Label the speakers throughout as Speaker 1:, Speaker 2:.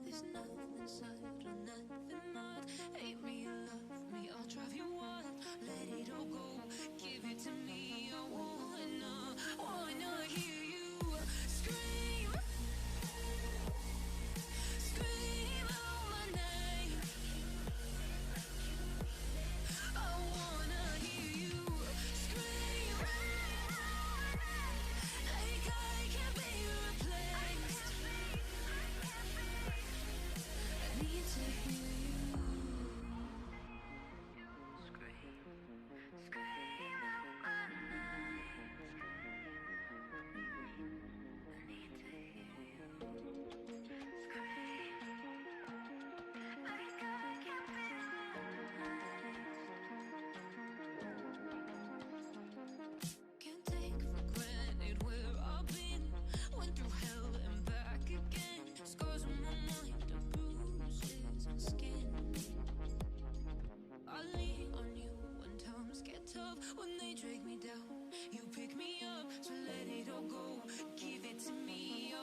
Speaker 1: There's nothing subtle, nothing mild. Hate me, love me, I'll drive you wild. Let it all go, give it to me. I wanna hear you scream, scream out my name. I wanna hear you scream, like I can't be replaced. I need to hear you scream out my name. I need to hear you scream, like I can't be replaced. Can't take for granted where I've been. Went through hell and back again. Scars on my mind, the bruises and skin. I lean on you when times get tough. When they drag me down, you pick me up. So let it all go, give it to me. I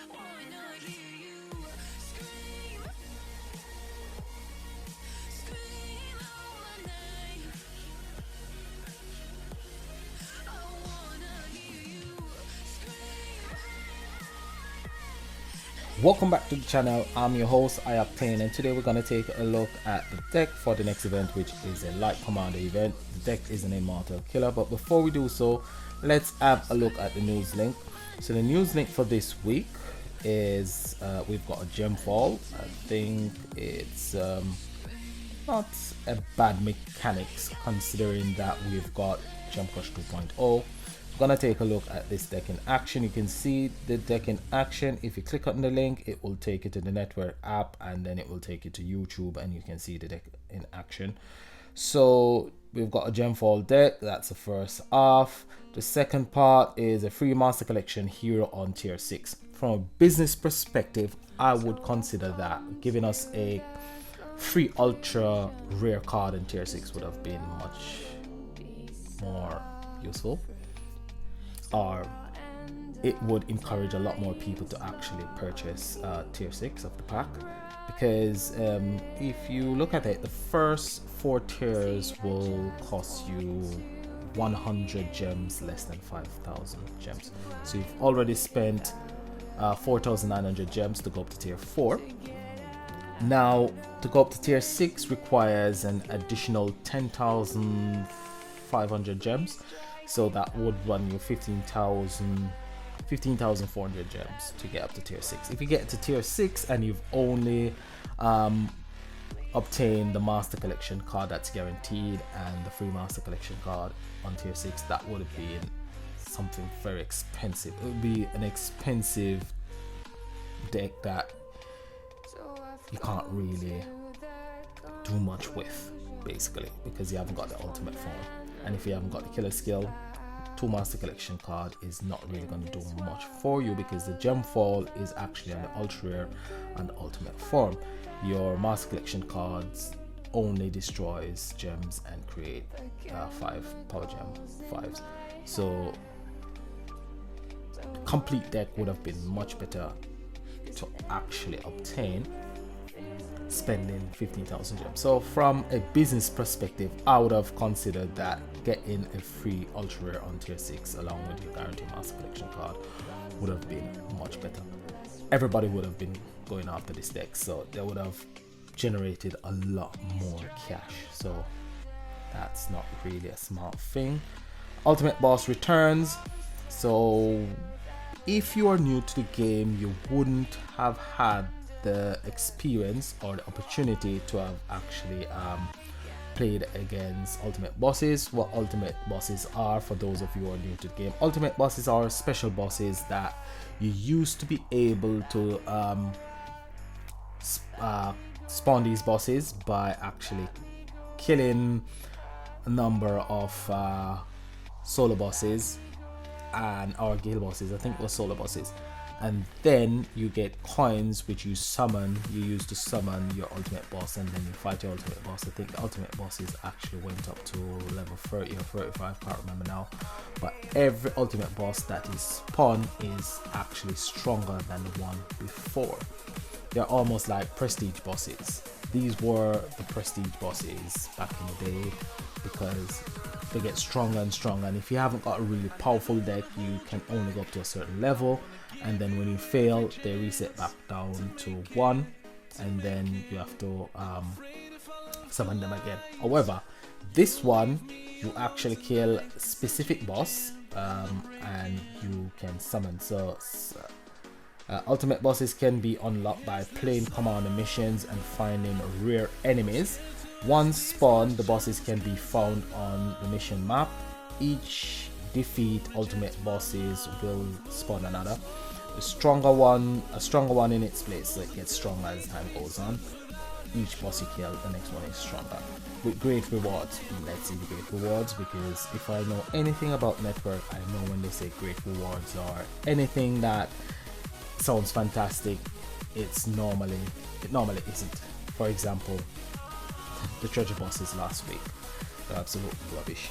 Speaker 1: wanna hear you scream, scream out my name. I wanna hear you scream.
Speaker 2: Welcome back to the channel. I'm your host, Octane, and today we're going to take a look at the deck for the next event, which is a light commander event. The deck is an immortal killer, but before we do so, let's have a look at the news link. So the news link for this week is we've got a gem fall. I think it's not a bad mechanics considering that we've got Gem Crush 2.0. Gonna take a look at this deck in action. You can see the deck in action. If you click on the link, it will take you to the network app, and then it will take you to YouTube, and you can see the deck in action. So we've got a Gemfall deck. That's the first half. The second part is a free master collection hero on tier 6. From a business perspective, I would consider that giving us a free ultra rare card in tier 6 would have been much more useful, or it would encourage a lot more people to actually purchase tier 6 of the pack, because if you look at it, the first 4 tiers will cost you 100 gems less than 5,000 gems. So you've already spent 4,900 gems to go up to tier 4. Now to go up to tier 6 requires an additional 10,500 gems. So that would run you 15,400 gems to get up to tier 6. If you get to tier 6 and you've only obtained the master collection card that's guaranteed and the free master collection card on tier 6, that would have been something very expensive. It would be an expensive deck that you can't really do much with, basically, because you haven't got the ultimate form. And if you haven't got the killer skill, 2 master collection card is not really going to do much for you, because the gem fall is actually on the ultra rare and the ultimate form. Your master collection cards only destroys gems and create 5 power gem 5s. So the complete deck would have been much better to actually obtain, spending 15,000 gems. So from a business perspective, I would have considered that getting a free ultra rare on tier 6 along with your guaranteed master collection card would have been much better. Everybody would have been going after this deck, so they would have generated a lot more cash. So that's not really a smart thing. Ultimate boss returns. So if you are new to the game, you wouldn't have had the experience or the opportunity to have actually played against ultimate bosses. What ultimate bosses are, for those of you who are new to the game, ultimate bosses are special bosses that you used to be able to spawn these bosses by actually killing a number of solo bosses and our guild bosses. I think it was solo bosses, and then you get coins which you use to summon your ultimate boss, and then you fight your ultimate boss. I think the ultimate bosses actually went up to level 30 or 35, can't remember now, but every ultimate boss that is spawned is actually stronger than the one before. they're almost like prestige bosses. These were the prestige bosses back in the day because they get stronger and stronger, and if you haven't got a really powerful deck, you can only go up to a certain level, and then when you fail they reset back down to 1, and then you have to summon them again. However, this one you actually kill specific boss and you can summon. So ultimate bosses can be unlocked by playing commander missions and finding rare enemies. Once spawned, the bosses can be found on the mission map. Each defeat ultimate bosses will spawn another. A stronger one in its place, so it gets stronger as time goes on. Each boss you kill, the next one is stronger. With great rewards. Let's see the great rewards, because if I know anything about network, I know when they say great rewards or anything that sounds fantastic, it normally isn't. For example, the treasure bosses last week, they're absolute rubbish.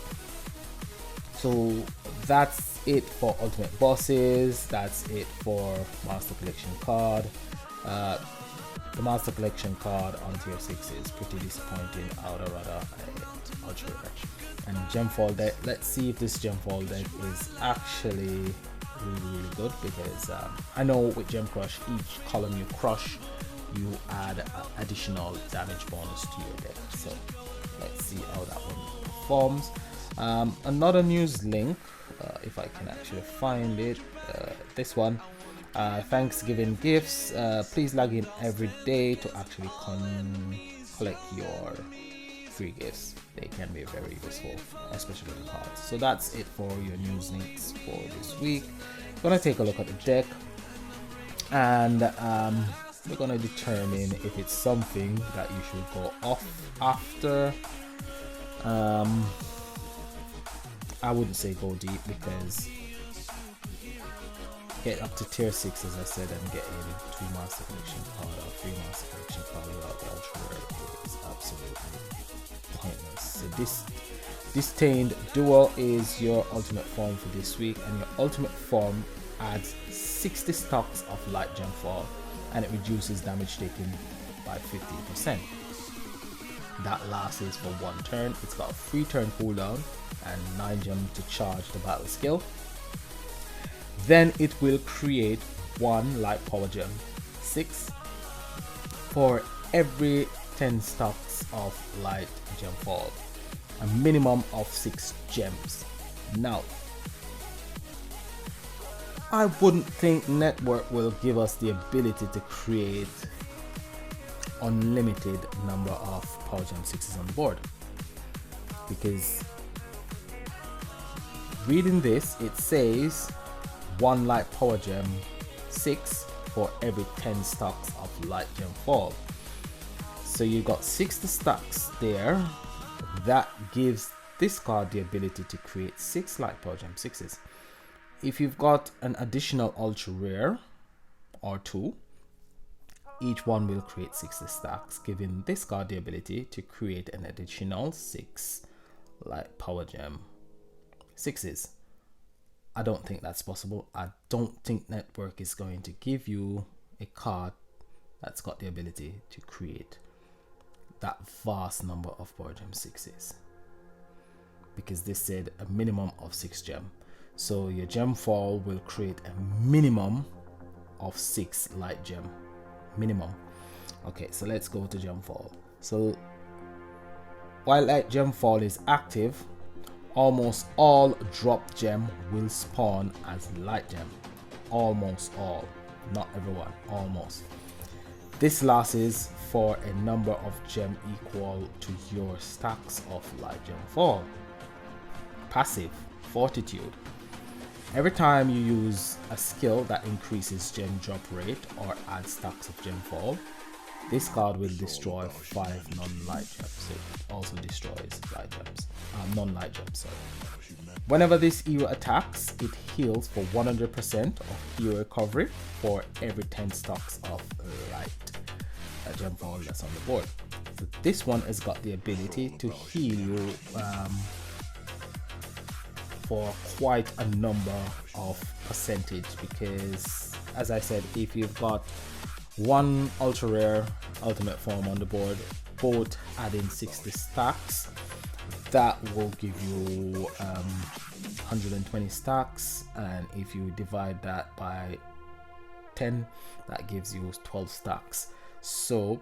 Speaker 2: So that's it for ultimate bosses. That's it for master collection card. The master collection card on tier 6 is pretty disappointing. I would rather ultra rich. And gemfall deck, let's see if this gemfall deck is actually really good, because I know with gem crush, each column you crush, you add additional damage bonus to your deck. So let's see how that one performs. Another news link, if I can actually find it, this one, Thanksgiving gifts. Please log in every day to actually collect your free gifts. They can be very useful, especially the cards. So that's it for your news links for this week. We're gonna take a look at the deck, and we're gonna determine if it's something that you should go off after. I wouldn't say go deep, because get up to tier 6, as I said, and getting 2 master collection card or 3 master collection card without the ultra rare is absolutely pointless. So Disdained Duel is your ultimate form for this week, and your ultimate form adds 60 stacks of light gem fall, and it reduces damage taken by 50%. That lasts for 1 turn. It's got a 3 turn cooldown and 9 gem to charge the battle skill. Then it will create 1 light power gem 6 for every 10 stacks of light gem fall, a minimum of 6 gems. Now, I wouldn't think network will give us the ability to create unlimited number of power gem 6s on the board, because reading this, it says 1 light power gem 6 for every 10 stacks of light gem fall. So you got 60 stacks there. That gives this card the ability to create 6 light power gem 6s. If you've got an additional ultra rare or 2, each one will create 60 stacks, giving this card the ability to create an additional 6 light power gem 6s. I don't think that's possible. I don't think network is going to give you a card that's got the ability to create that vast number of power gem 6s, because they said a minimum of 6 gem. So your gem fall will create a minimum of 6 light gem. Minimum. Okay, so let's go to gem fall. So while light gem fall is active, almost all drop gem will spawn as light gem. Almost all, not everyone, almost. This lasts for a number of gem equal to your stacks of light gem fall. Passive, Fortitude. Every time you use a skill that increases gem drop rate or adds stacks of gem fall, this card will destroy 5 non-light gems. So it also destroys light gems, non-light gems. Sorry. Whenever this hero attacks, it heals for 100% of hero recovery for every 10 stacks of light gem fall that's on the board. So this one has got the ability to heal you for quite a number of percentage, because as I said, if you've got one ultra rare ultimate form on the board, both adding 60 stacks. That will give you 120 stacks, and if you divide that by 10, that gives you 12 stacks. So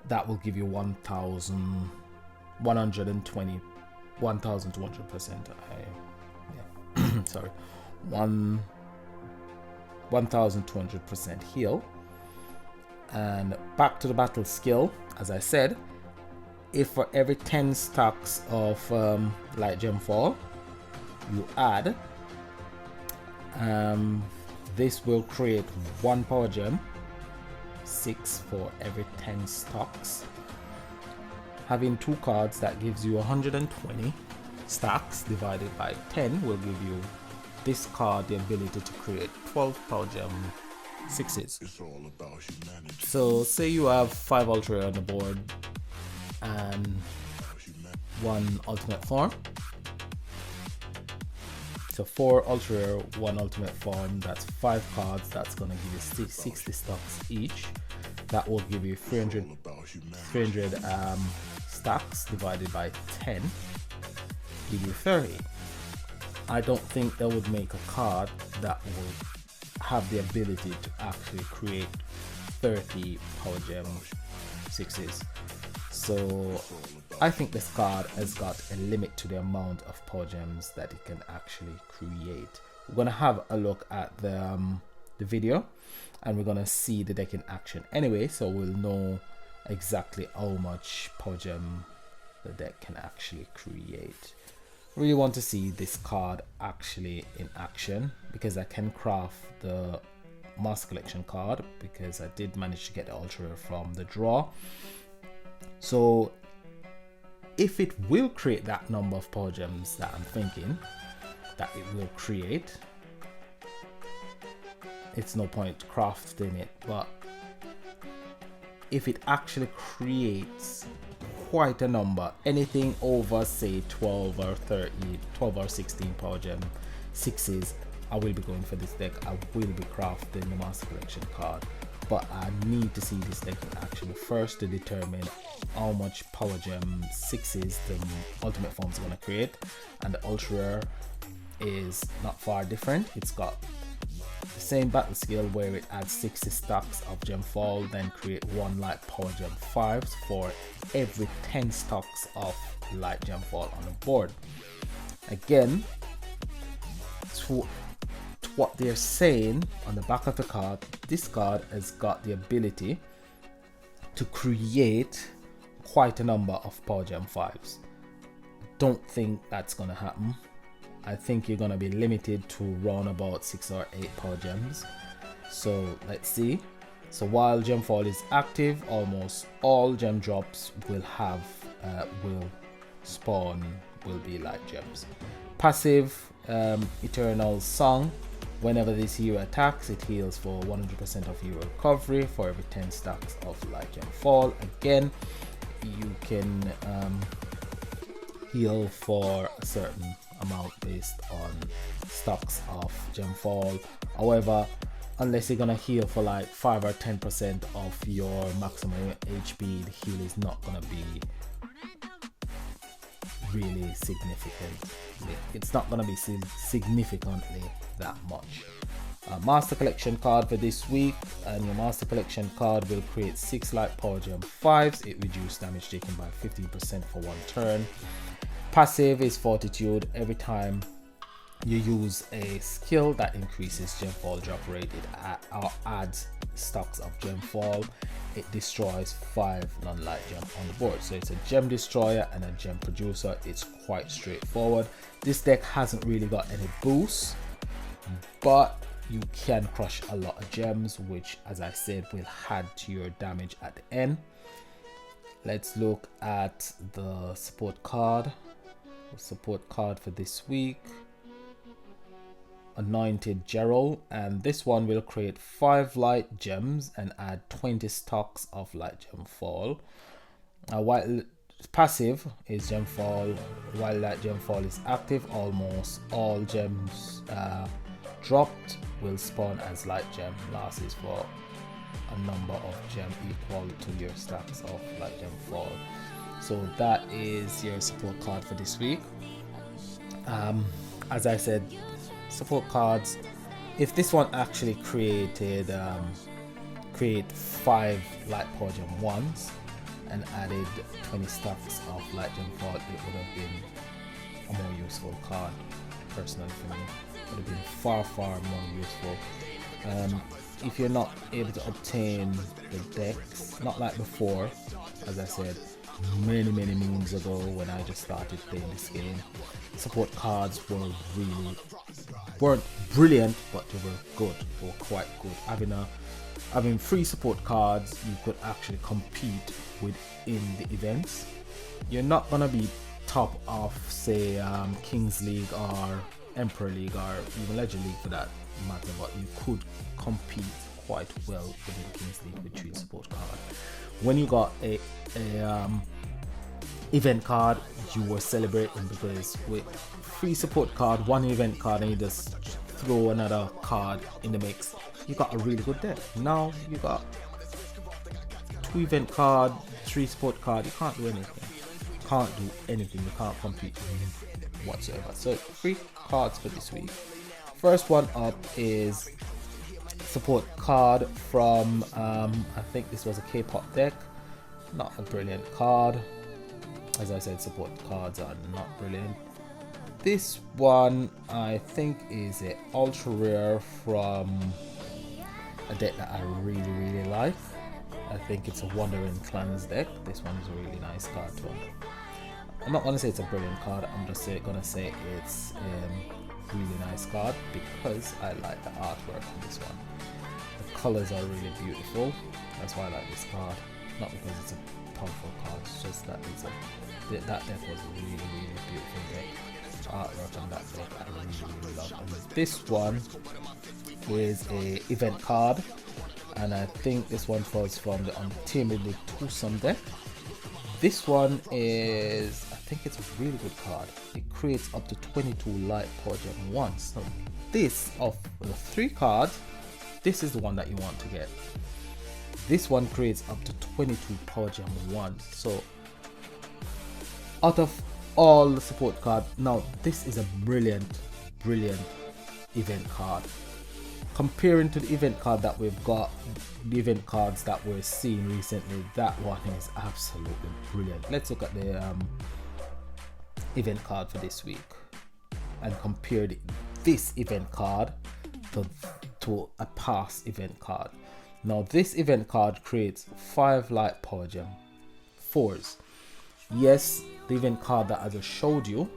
Speaker 2: that will give you 1,200%. Sorry, 1,200% heal. And back to the battle skill, as I said, if for every 10 stacks of light gem fall you add, this will create 1 power gem, 6 for every 10 stacks. Having 2 cards, that gives you 120 stacks divided by 10 will give you this card the ability to create 12 power gem 6s. So say you have 5 ultra rare on the board and 1 ultimate form. So 4 ultra rare, 1 ultimate form, that's 5 cards, that's gonna give you 60 stacks each. That will give you 300 stacks divided by 10, give you 30. I don't think they would make a card that would have the ability to actually create 30 power gem 6s. So I think this card has got a limit to the amount of power gems that it can actually create. We're gonna have a look at the video, and we're gonna see the deck in action anyway, so we'll know exactly how much power gem the deck can actually create. Really want to see this card actually in action, because I can craft the Master Collection card, because I did manage to get the ultra rare from the draw. So if it will create that number of power gems that I'm thinking that it will create, it's no point crafting it. But if it actually creates quite a number, anything over say 12 or 30, 12 or 16 power gem 6s, I will be going for this deck. I will be crafting the Master Collection card, but I need to see this deck in action first to determine how much power gem 6s the ultimate form is going to create. And the ultra rare is not far different. It's got the same battle skill where it adds 60 stacks of gem fall, then create 1 light power gem 5s for every 10 stacks of light gem fall on the board. Again, to what they're saying on the back of the card, this card has got the ability to create quite a number of power gem 5s. Don't think that's gonna happen. I think you're gonna be limited to round about 6 or 8 power gems. So let's see. So while gem fall is active, almost all gem drops will be light gems. Passive, Eternal Song. Whenever this hero attacks, it heals for 100% of hero recovery for every 10 stacks of light gem fall. Again, you can heal for a certain amount based on stacks of gem fall. However, unless you're gonna heal for like 5 or 10% of your maximum HP, the heal is not gonna be really significant. It's not gonna be significantly that much. Master Collection card for this week, and your Master Collection card will create 6 light power gem 5s. It reduces damage taken by 15% for 1 turn. Passive is Fortitude. Every time you use a skill that increases gem fall drop rate, it adds stacks of gem fall. It destroys 5 non-light gem on the board. So it's a gem destroyer and a gem producer. It's quite straightforward. This deck hasn't really got any boosts, but you can crush a lot of gems, which, as I said, will add to your damage at the end. Let's look at the support card. The support card for this week, Anointed Gerald, and this one will create 5 light gems and add 20 stacks of light gem fall. While passive is gem fall, while light gem fall is active, almost all gems dropped will spawn as light gem, lasts for a number of gem equal to your stacks of light gem fall. So that is your support card for this week. As I said, support cards, if this one actually create 5 light power gem ones and added 20 stacks of light gem fall, it would have been a more useful card. Personally, for me, it would have been far more useful. If you're not able to obtain the decks, not like before, as I said many moons ago when I just started playing this game, support cards weren't brilliant, but they were good. They were quite good. Having free support cards, you could actually compete within the events. You're not gonna be top of, say, Kings League or Emperor League or even Legend League for that matter, but you could compete quite well within Kings League with 3 support card. When you got a event card, you were celebrating, because with free support card, 1 event card, and you just throw another card in the mix, you got a really good deck. Now you got 2 event card, 3 support card, you can't do anything. You can't compete whatsoever. So 3 cards for this week. First one up is support card from I think this was a K-pop deck. Not a brilliant card. As I said, support cards are not brilliant. This one I think is a ultra rare from a deck that I really like. I think it's a Wandering Clans deck. This one is a really nice card too. I'm not gonna say it's a brilliant card, I'm just gonna say it's a really nice card because I like the artwork on this one. The colors are really beautiful. That's why I like this card. Not because it's a powerful card, it's just that that deck was a really beautiful deck. The artwork on that deck I really love. And this one is a event card, and I think this one was from the Untamable Twosome deck. This one is, I think it's a really good card. It creates up to 22 light power gem once. So this, of the 3 cards, this is the one that you want to get. This one creates up to 22 power gem once. So out of all the support cards, now this is a brilliant event card. Comparing to the event card that we've got, the event cards that we're seeing recently, that one is absolutely brilliant. Let's look at the event card for this week and compare this event card to a past event card. Now this event card creates 5 light power gem 4s. Yes, the event card that I just showed you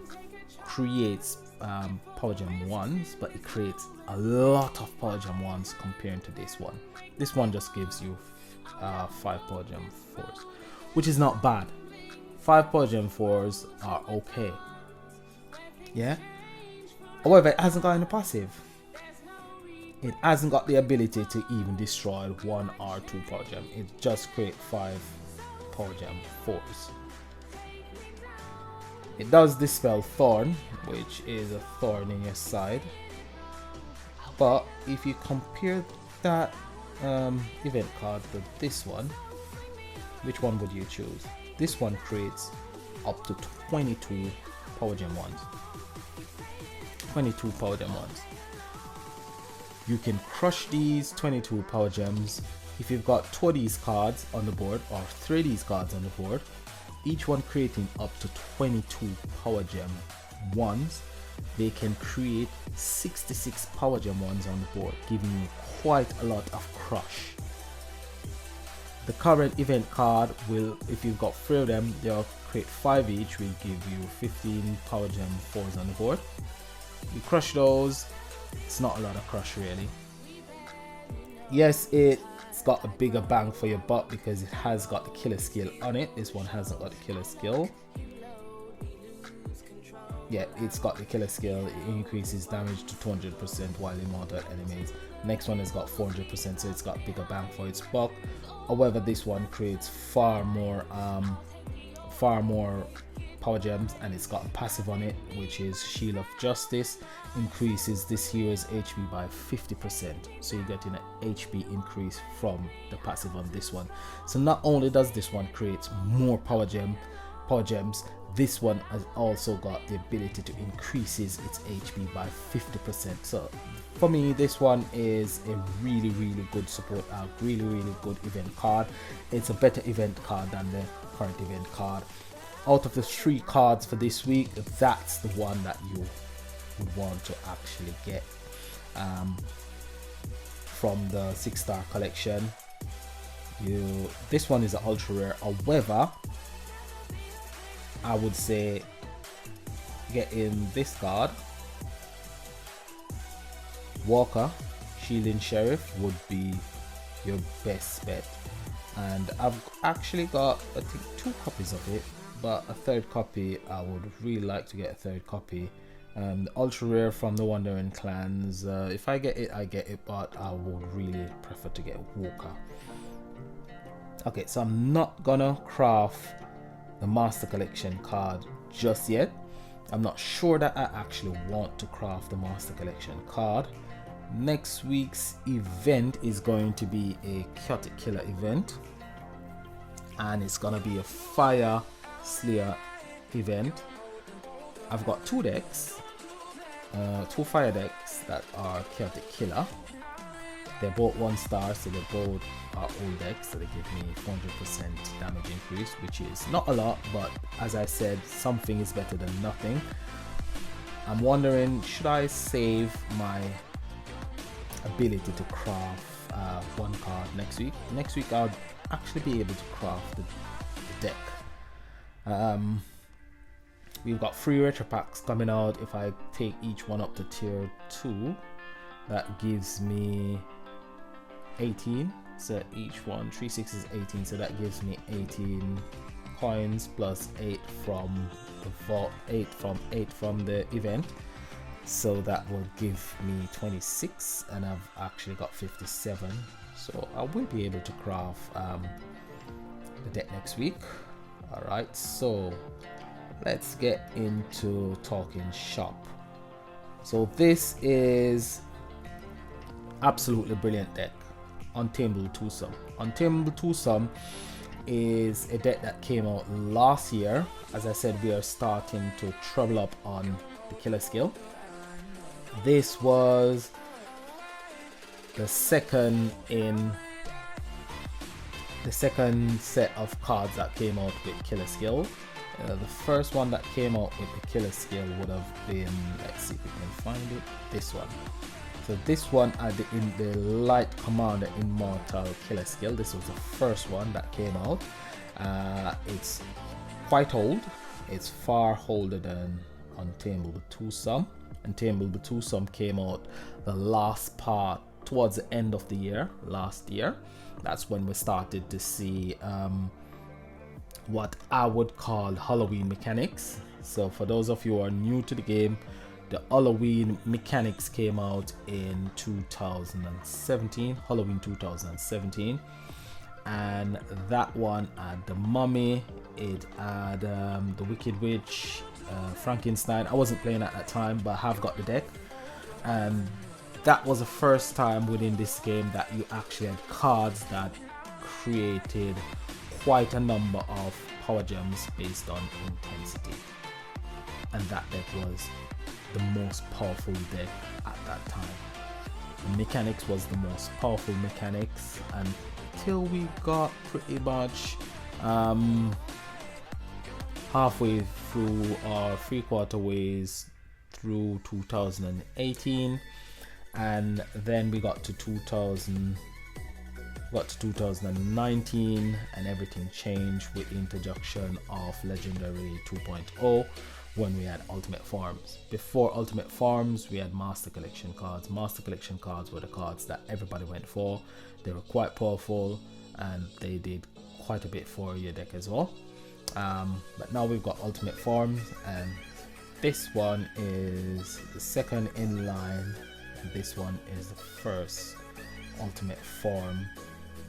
Speaker 2: creates power gem 1s, but it creates a lot of power gem 1s compared to this one. This one just gives you 5 power gem 4s, which is not bad. 5 power gem 4s are okay. Yeah. However, it hasn't got any passive. It hasn't got the ability to even destroy 1 or 2 power gem. It just creates 5 power gem 4s. It does dispel Thorn, which is a thorn in your side. But if you compare that event card to this one, which one would you choose? This one creates up to 22 power gem 1s. 22 power gem 1s. You can crush these 22 power gems. If you've got 2 of these cards on the board or 3 of these cards on the board, each one creating up to 22 power gem 1s, they can create 66 power gem 1s on the board, giving you quite a lot of crush. The current event card will, if you've got 3 of them, they'll create 5 each, will give you 15 power gem 4s on the board. You crush those, it's not a lot of crush really. Yes, it's got a bigger bang for your buck because it has got the killer skill on it. This one hasn't got the killer skill. Yeah, it's got the killer skill. It increases damage to 200% while immortal enemies. Next one has got 400%, so it's got bigger bang for its buck. However, this one creates far more power gems, and it's got a passive on it, which is Shield of Justice. Increases this hero's HP by 50%, so you're getting an HP increase from the passive on this one. So not only does this one create more power gems, this one has also got the ability to increases its HP by 50%. So for me, this one is a really good support arc, really good event card. It's a better event card than the current event card. Out of the 3 cards for this week, that's the one that you would want to actually get from the 6-star collection. This one is an ultra rare. However, I would say getting this card, Walker, Shielding Sheriff, would be your best bet. And I've actually got, I think, 2 copies of it, but a 3rd copy, I would really like to get a 3rd copy. The ultra rare from the Wandering Clans, if I get it, I get it, but I would really prefer to get Walker. Okay, so I'm not gonna craft the Master Collection card just yet. I'm not sure that I actually want to craft the Master Collection card. Next week's event is going to be a Chaotic Killer event, and it's gonna be a Fire Slayer event. I've got 2 decks, 2 fire decks that are Chaotic Killer. They're both 1-star, so they both are old decks, so they give me 400% damage increase, which is not a lot, but as I said, something is better than nothing. I'm wondering, should I save my ability to craft 1 card next week? Next week I'll actually be able to craft the deck. We've got 3 retro packs coming out. If I take each one up to tier 2, that gives me 18. So each one, 3 6 is 18, so that gives me 18 coins plus 8 from the vault, 8 from the event. So that will give me 26, and I've actually got 57. So I will be able to craft the deck next week. Alright, so let's get into talking shop. So this is absolutely brilliant deck, Untamable Twosome. Untamable Twosome is a deck that came out last year. As I said, we are starting to treble up on the killer skill. This was the second set of cards that came out with killer skill. The first one that came out with the killer skill would have been, let's see if we can find it, this one. So this one in the Light Commander Immortal killer skill, this was the first one that came out. It's quite old. It's far older than Untamable Twosome. Untamable Twosome came out the last part towards the end of the year, last year. That's when we started to see what I would call Halloween mechanics. So for those of you who are new to the game, the Halloween mechanics came out in 2017, Halloween 2017, and that one had the Mummy, it had the Wicked Witch, Frankenstein. I wasn't playing at that time, but I have got the deck, and that was the first time within this game that you actually had cards that created quite a number of power gems based on intensity, and that deck was the most powerful deck at that time. The mechanics was the most powerful mechanics until we got pretty much halfway through or 3/4 ways through 2018, and then we got to 2019, and everything changed with the introduction of Legendary 2.0 when we had Ultimate Forms. Before Ultimate Forms, we had Master Collection cards. Master Collection cards were the cards that everybody went for. They were quite powerful, and they did quite a bit for your deck as well. But now we've got Ultimate Forms, and this one is the second in line, and this one is the first Ultimate Form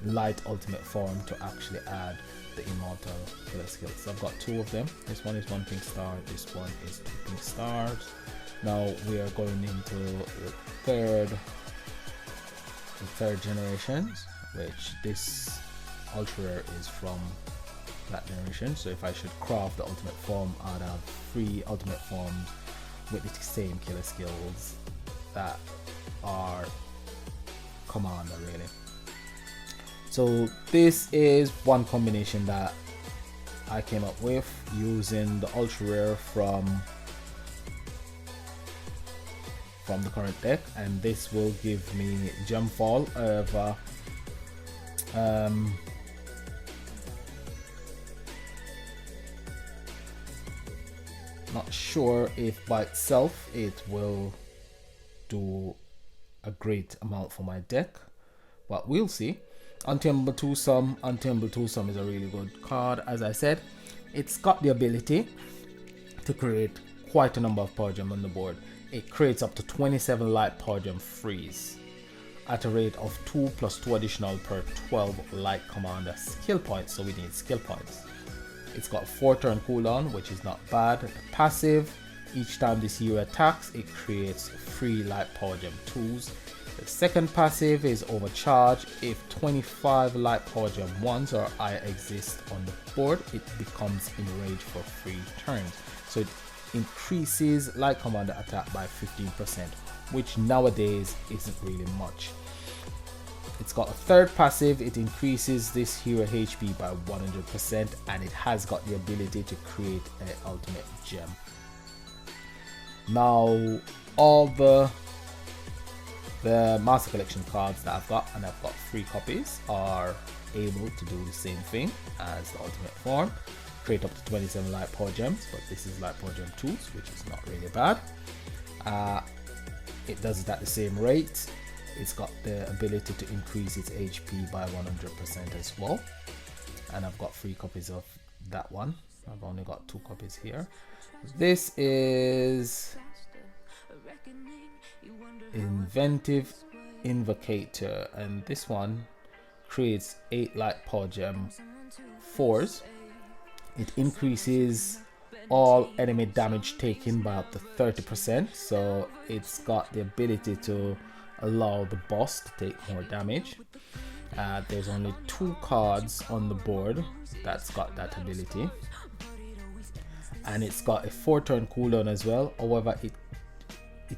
Speaker 2: light ultimate form to actually add the immortal killer skills. So I've got two of them. This one is 1 pink star, this one is 2 pink stars. Now we are going into the third generation, which this ultra rare is from that generation. So if I should craft the ultimate form, I'd have 3 ultimate forms with the same killer skills that are commander, really. So this is one combination that I came up with using the ultra rare from the current deck, and this will give me Gemfall of not sure if by itself it will do a great amount for my deck, but we'll see. Untamable Twosome. Untamable Twosome is a really good card. As I said, it's got the ability to create quite a number of power gems on the board. It creates up to 27 light power gem freeze at a rate of 2 plus 2 additional per 12 light commander skill points, so we need skill points. It's got 4 turn cooldown, which is not bad. The passive, each time this hero attacks, it creates 3 light power gem 2s. The second passive is overcharge. If 25 light power gem 1s or I exist on the board, it becomes enraged for 3 turns. So it increases light commander attack by 15%, which nowadays isn't really much. It's got a third passive. It increases this hero HP by 100%, and it has got the ability to create an ultimate gem. Now all the Master Collection cards that I've got, and I've got 3 copies, are able to do the same thing as the ultimate form. Create up to 27 light power gems, but this is light power gem 2s, which is not really bad. It does it at the same rate. It's got the ability to increase its HP by 100% as well, and I've got 3 copies of that one. I've only got 2 copies here. This is Inventive Invocator, and this one creates 8 light power gem 4s. It increases all enemy damage taken by up to 30%, so it's got the ability to allow the boss to take more damage. There's only 2 cards on the board that's got that ability, and it's got a 4 turn cooldown as well. However, it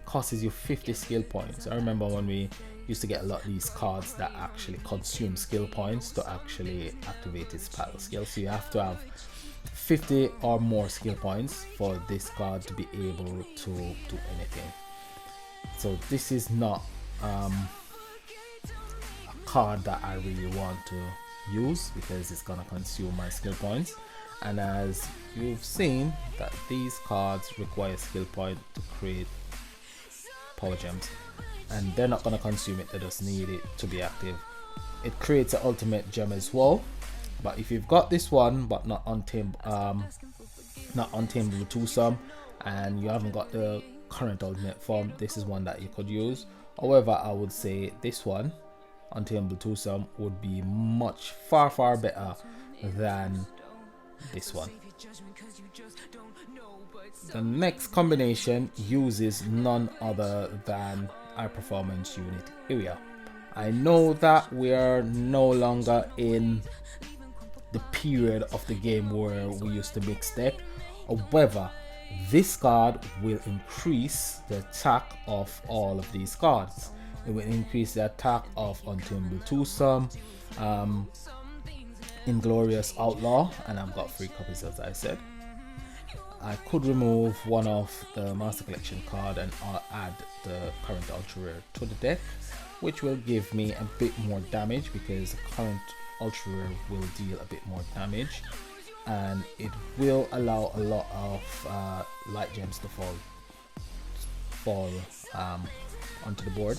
Speaker 2: costs you 50 skill points. I remember when we used to get a lot of these cards that actually consume skill points to actually activate its battle skill, so you have to have 50 or more skill points for this card to be able to do anything. So this is not a card that I really want to use because it's gonna consume my skill points, and as you've seen that these cards require skill point to create power gems, and they're not gonna consume it, they just need it to be active. It creates an ultimate gem as well, but if you've got this one but not untamed with Twosome, and you haven't got the current ultimate form, this is one that you could use. However, I would say this one, Untamable Twosome, would be much far better than this one. The next combination uses none other than our performance unit area. I know that we are no longer in the period of the game where we used to mix deck. However, this card will increase the attack of all of these cards. It will increase the attack of Untamable Twosome, Inglorious Outlaw, and I've got 3 copies as I said. I could remove one of the Master Collection card and add the current Ultra Rare to the deck, which will give me a bit more damage because the current Ultra Rare will deal a bit more damage, and it will allow a lot of light gems to fall onto the board.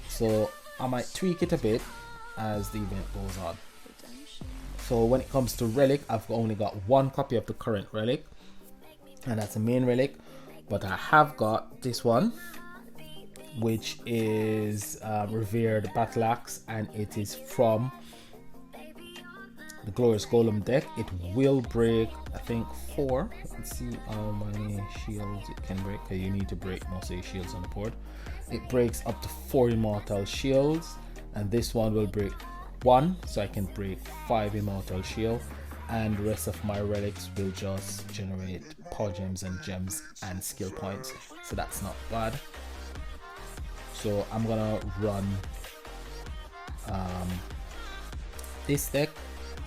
Speaker 2: So I might tweak it a bit as the event goes on. So when it comes to relic, I've only got 1 copy of the current relic, and that's a main relic, but I have got this one, which is Revered Battle Axe, and it is from the Glorious Golem deck, it will break, I think, 4. Let's see how many shields it can break, because you need to break most of your shields on the board. It breaks up to 4 immortal shields, and this one will break 1, so I can break 5 immortal shield, and the rest of my relics will just generate power gems and gems and skill points, so that's not bad. So I'm gonna run this deck.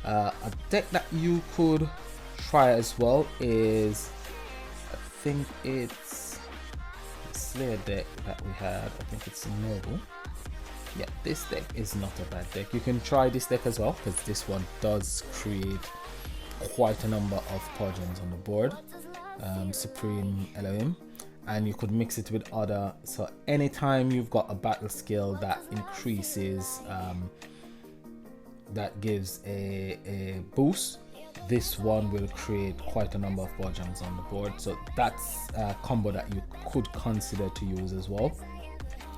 Speaker 2: A deck that you could try as well is, I think it's the Slayer deck that we had. I think it's Noble. Yeah, this deck is not a bad deck. You can try this deck as well, because this one does create quite a number of power gems on the board. Supreme Elohim, and you could mix it with other, so anytime you've got a battle skill that increases that gives a boost, this one will create quite a number of power gems on the board, so that's a combo that you could consider to use as well.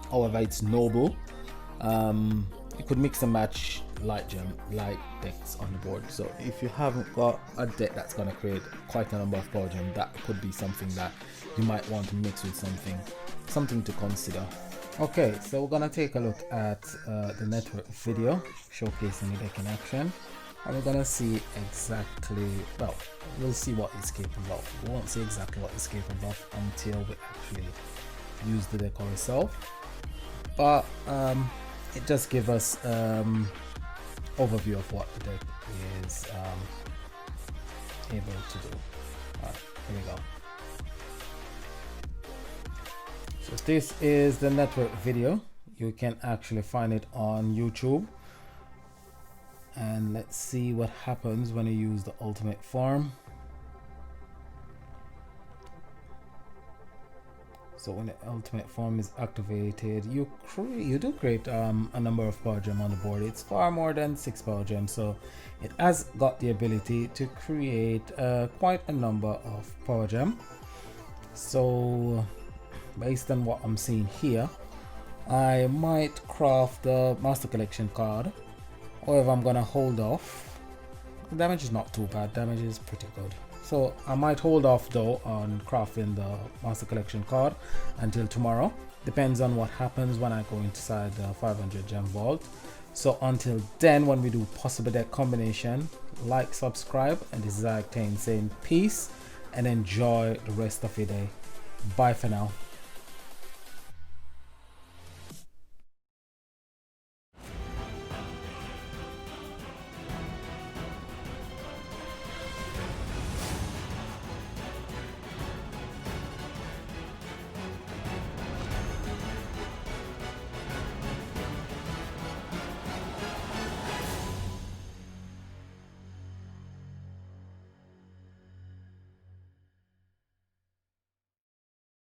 Speaker 2: However, it's Noble. You could mix and match light decks on the board, so if you haven't got a deck that's going to create quite a number of power gems, that could be something that you might want to mix with something to consider. Okay, so we're gonna take a look at the network video showcasing the deck in action, and we're gonna see exactly, well, we'll see what it's capable of. We won't see exactly what it's capable of until we actually use the deck ourselves, but it just gives us overview of what the deck is able to do. Alright, here we go. So this is the network video. You can actually find it on YouTube. And let's see what happens when you use the ultimate form. So when the ultimate form is activated, you do create a number of power gem on the board. It's far more than 6 power gems, so it has got the ability to create quite a number of power gem. So based on what I'm seeing here, I might craft the Master Collection card. However, I'm gonna hold off. The damage is not too bad, damage is pretty good. So I might hold off though on crafting the Master Collection card until tomorrow. Depends on what happens when I go inside the 500 gem vault. So until then, when we do possible deck combination, like, subscribe, and this is Octane saying peace and enjoy the rest of your day. Bye for now.